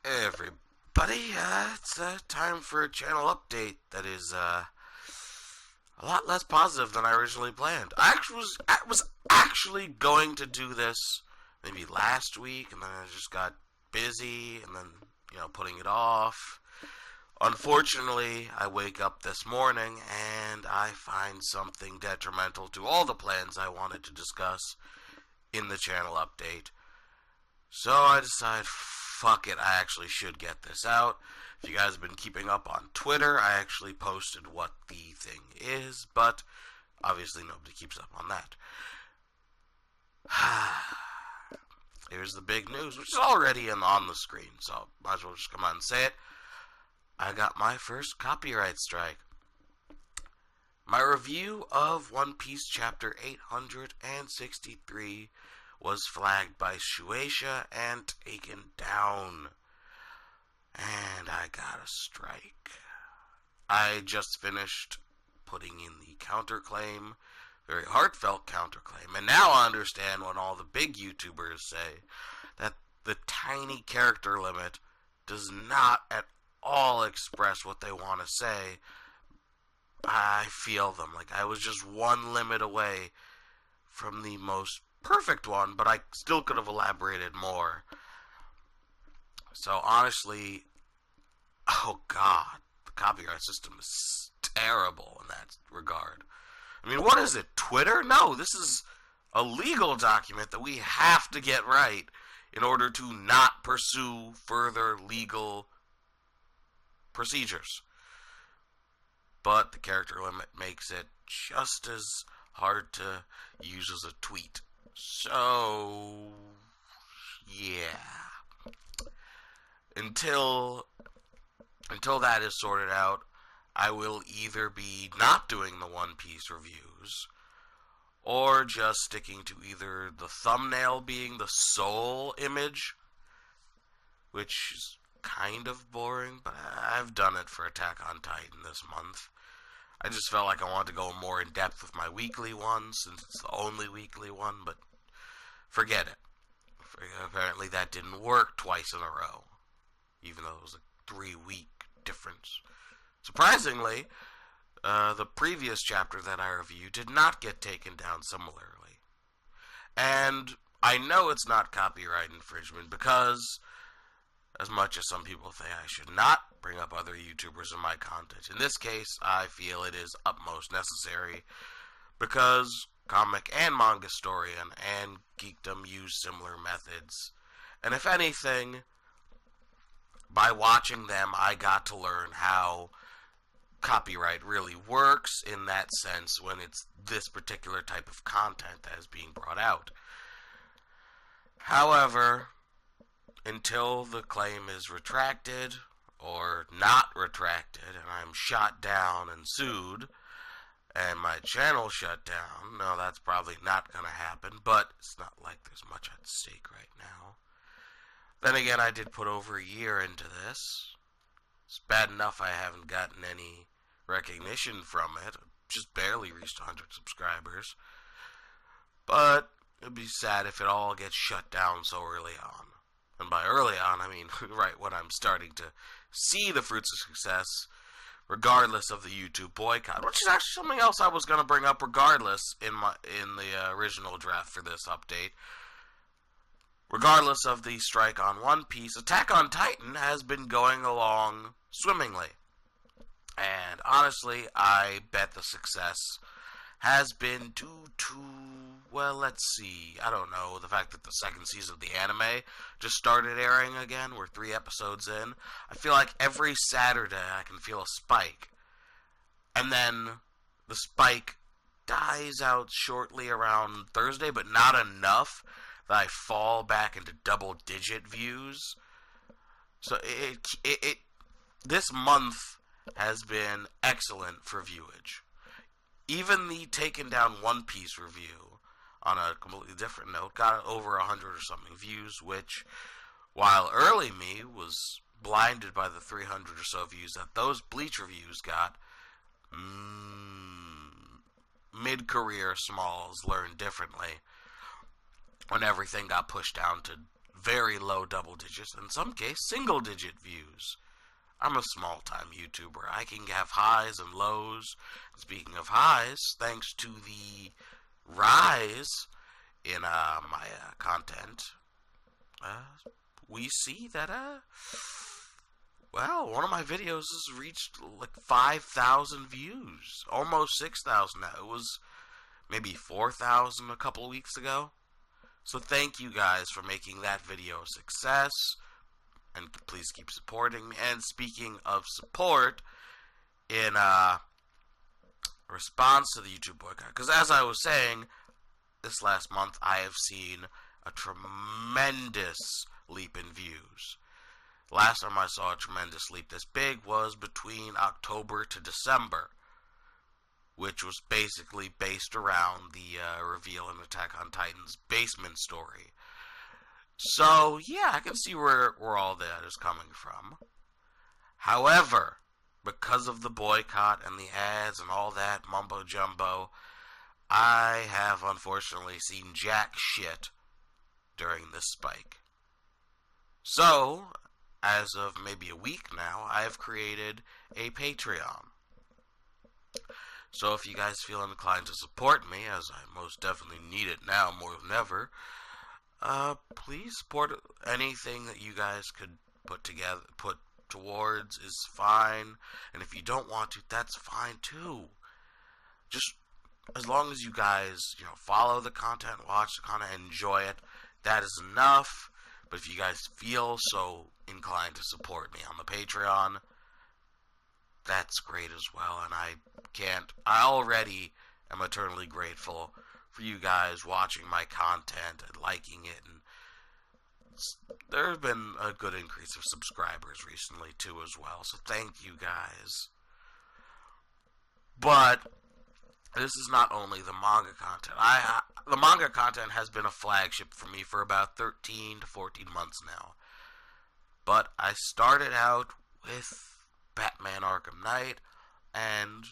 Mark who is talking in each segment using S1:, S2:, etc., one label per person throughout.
S1: Hey everybody, it's time for a channel update that is a lot less positive than I originally planned. I was actually going to do this maybe last week, and then I just got busy, and then putting it off. Unfortunately, I wake up this morning and I find something detrimental to all the plans I wanted to discuss in the channel update. So I decide, fuck it, I actually should get this out. If you guys have been keeping up on Twitter, I actually posted what the thing is, but obviously nobody keeps up on that. Here's the big news, which is already on the screen, so might as well just come out and say it. I got my first copyright strike. My review of One Piece Chapter 863 was flagged by Shueisha and taken down. And I got a strike. I just finished putting in the counterclaim, very heartfelt counterclaim, and now I understand when all the big YouTubers say that the tiny character limit does not at all express what they want to say. I feel them. Like I was just one limit away from the most perfect one, but I still could have elaborated more. So honestly, oh god, the copyright system is terrible in that regard. I mean, what is it, Twitter? No, this is a legal document that we have to get right in order to not pursue further legal procedures. But the character limit makes it just as hard to use as a tweet. So, yeah. Until that is sorted out, I will either be not doing the One Piece reviews, or just sticking to either the thumbnail being the soul image, which is kind of boring, but I've done it for Attack on Titan this month. I just felt like I wanted to go more in depth with my weekly one, since it's the only weekly one, but forget it. Apparently that didn't work twice in a row, even though it was a 3-week difference. Surprisingly, the previous chapter that I reviewed did not get taken down similarly. And I know it's not copyright infringement because, as much as some people think I should not bring up other YouTubers in my content, in this case, I feel it is utmost necessary because Comic and Manga Historian and Geekdom use similar methods. And if anything, by watching them, I got to learn how copyright really works in that sense when it's this particular type of content that is being brought out. However, until the claim is retracted or not retracted and I'm shot down and sued and my channel shut down, no, that's probably not going to happen, but it's not like there's much at stake right now. Then again, I did put over a year into this. It's bad enough I haven't gotten any recognition from it. Just barely reached 100 subscribers. But it'd be sad if it all gets shut down so early on. And by early on, I mean right when I'm starting to see the fruits of success, regardless of the YouTube boycott, which is actually something else I was going to bring up regardless in the original draft for this update. Regardless of the strike on One Piece, Attack on Titan has been going along swimmingly. And honestly, I bet the success has been due to, well, let's see, I don't know, the fact that the second season of the anime just started airing again. We're 3 episodes in. I feel like every Saturday I can feel a spike. And then the spike dies out shortly around Thursday, but not enough that I fall back into double-digit views. So this month has been excellent for viewage. Even the taken down One Piece review, on a completely different note, got over 100 or something views, which, while early me was blinded by the 300 or so views that those Bleach reviews got, mid-career Smalls learned differently when everything got pushed down to very low double digits, in some cases single digit views. I'm a small time YouTuber. I can have highs and lows. Speaking of highs, thanks to the rise in my content, we see that well, one of my videos has reached like 5,000 views, almost 6,000 now. It was maybe 4,000 a couple of weeks ago. So thank you guys for making that video a success, and please keep supporting me. And speaking of support, in response to the YouTube boycott, because as I was saying, this last month I have seen a tremendous leap in views. Last time I saw a tremendous leap this big was between October to December, which was basically based around the reveal in Attack on Titan's basement story. So, yeah, I can see where all that is coming from. However, because of the boycott and the ads and all that mumbo-jumbo, I have unfortunately seen jack shit during this spike. So, as of maybe a week now, I have created a Patreon. So if you guys feel inclined to support me, as I most definitely need it now more than ever, please support anything that you guys could put towards is fine. And if you don't want to, that's fine too. Just as long as you guys, follow the content, watch the content, enjoy it, that is enough. But if you guys feel so inclined to support me on the Patreon, that's great as well. And I already am eternally grateful for you guys watching my content and liking it. And there's been a good increase of subscribers recently too as well. So thank you guys. But this is not only the manga content. The manga content has been a flagship for me for about 13 to 14 months now. But I started out with Batman Arkham Knight and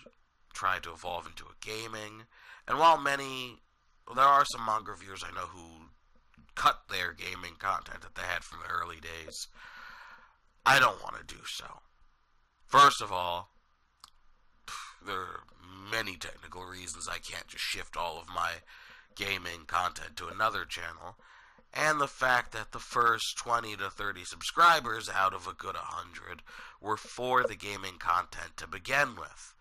S1: tried to evolve into a gaming. And while there are some manga reviewers I know who cut their gaming content that they had from the early days, I don't want to do so. First of all, there are many technical reasons I can't just shift all of my gaming content to another channel, and the fact that the first 20 to 30 subscribers out of a good 100 were for the gaming content to begin with.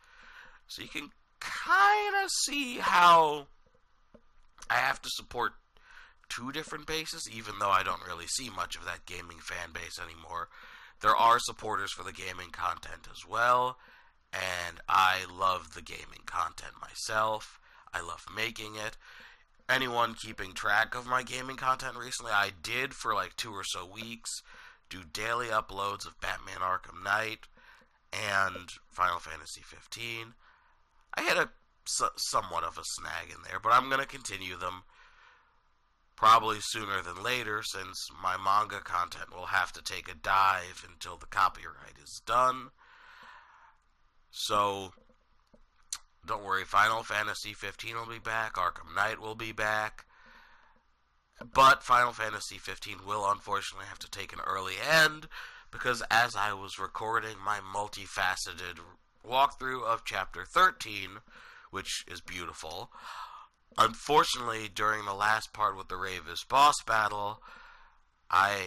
S1: So you can kind of see how I have to support two different bases, even though I don't really see much of that gaming fan base anymore. There are supporters for the gaming content as well, and I love the gaming content myself. I love making it. Anyone keeping track of my gaming content recently, I did for like 2 or so weeks do daily uploads of Batman Arkham Knight and Final Fantasy 15. I had somewhat of a snag in there, but I'm going to continue them probably sooner than later, since my manga content will have to take a dive until the copyright is done. So, don't worry, Final Fantasy 15 will be back, Arkham Knight will be back, but Final Fantasy 15 will unfortunately have to take an early end, because as I was recording my multifaceted walkthrough of Chapter 13, which is beautiful, unfortunately, during the last part with the Ravis boss battle, I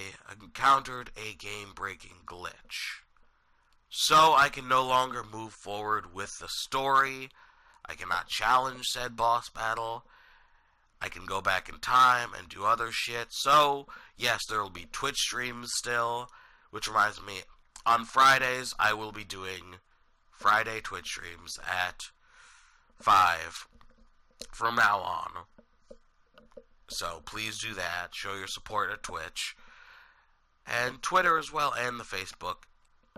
S1: encountered a game-breaking glitch. So I can no longer move forward with the story. I cannot challenge said boss battle. I can go back in time and do other shit. So, yes, there will be Twitch streams still, which reminds me, on Fridays, I will be doing Friday Twitch streams at 5 from now on. So, please do that. Show your support at Twitch. And Twitter as well, and the Facebook.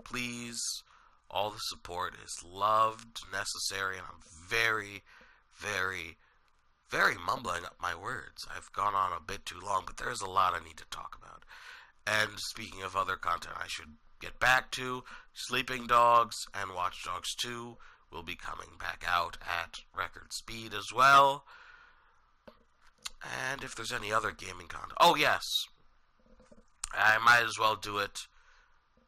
S1: Please, all the support is loved, necessary, and I'm very, very, very mumbling up my words. I've gone on a bit too long, but there's a lot I need to talk about. And speaking of other content I should get back to, Sleeping Dogs and Watch Dogs 2 will be coming back out at record speed as well. And if there's any other gaming content... Oh, yes. I might as well do it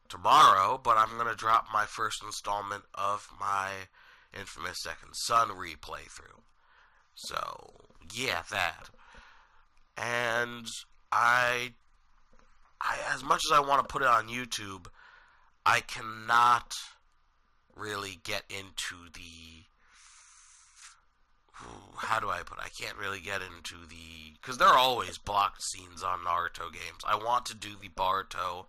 S1: tomorrow, but I'm going to drop my first installment of my Infamous Second Son replay through. So, yeah, that. And as much as I want to put it on YouTube, I cannot really get into the, how do I put it? I can't really get into the, because there are always blocked scenes on Naruto games. I want to do the Boruto,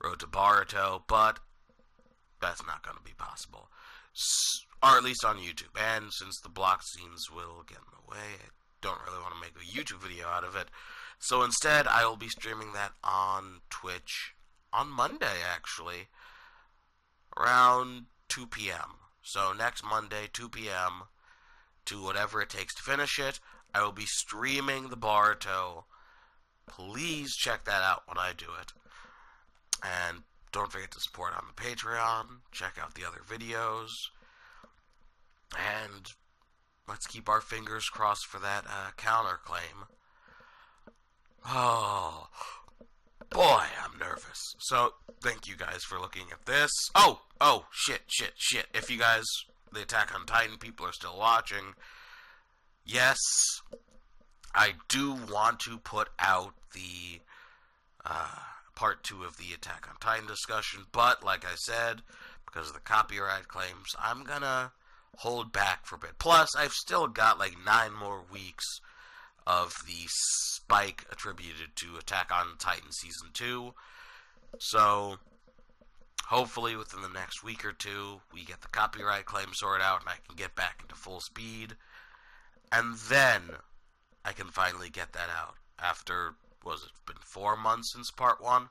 S1: Road to Boruto, but that's not going to be possible. Or at least on YouTube. And since the blocked scenes will get in the way, I don't really want to make a YouTube video out of it. So instead, I will be streaming that on Twitch on Monday, actually, around 2 p.m. So next Monday, 2 p.m., to whatever it takes to finish it, I will be streaming the Boruto. Please check that out when I do it. And don't forget to support on the Patreon. Check out the other videos. And let's keep our fingers crossed for that counterclaim. Oh, boy, I'm nervous. So, thank you guys for looking at this. Oh, shit. If you guys, the Attack on Titan people, are still watching, yes, I do want to put out the part 2 of the Attack on Titan discussion, but like I said, because of the copyright claims, I'm gonna hold back for a bit. Plus, I've still got like 9 more weeks of the spike attributed to Attack on Titan Season 2. So, hopefully within the next week or two, we get the copyright claim sorted out and I can get back into full speed. And then I can finally get that out after, been 4 months since part 1?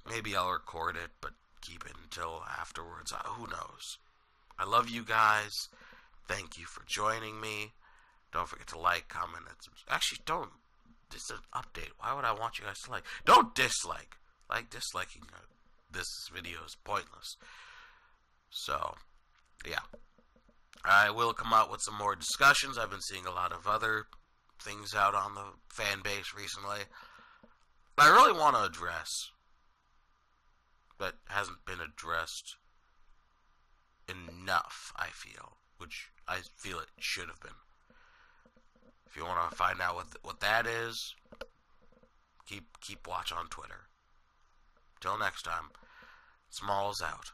S1: Maybe I'll record it, but keep it until afterwards. Who knows? I love you guys. Thank you for joining me. Don't forget to like, comment, and subscribe. Actually, don't. This is an update. Why would I want you guys to like? Don't dislike. Disliking this video is pointless. So, yeah. I will come out with some more discussions. I've been seeing a lot of other things out on the fan base recently. I really want to address, but hasn't been addressed enough, I feel. Which I feel it should have been. If you want to find out what that is, keep watch on Twitter. Till next time, Smalls out.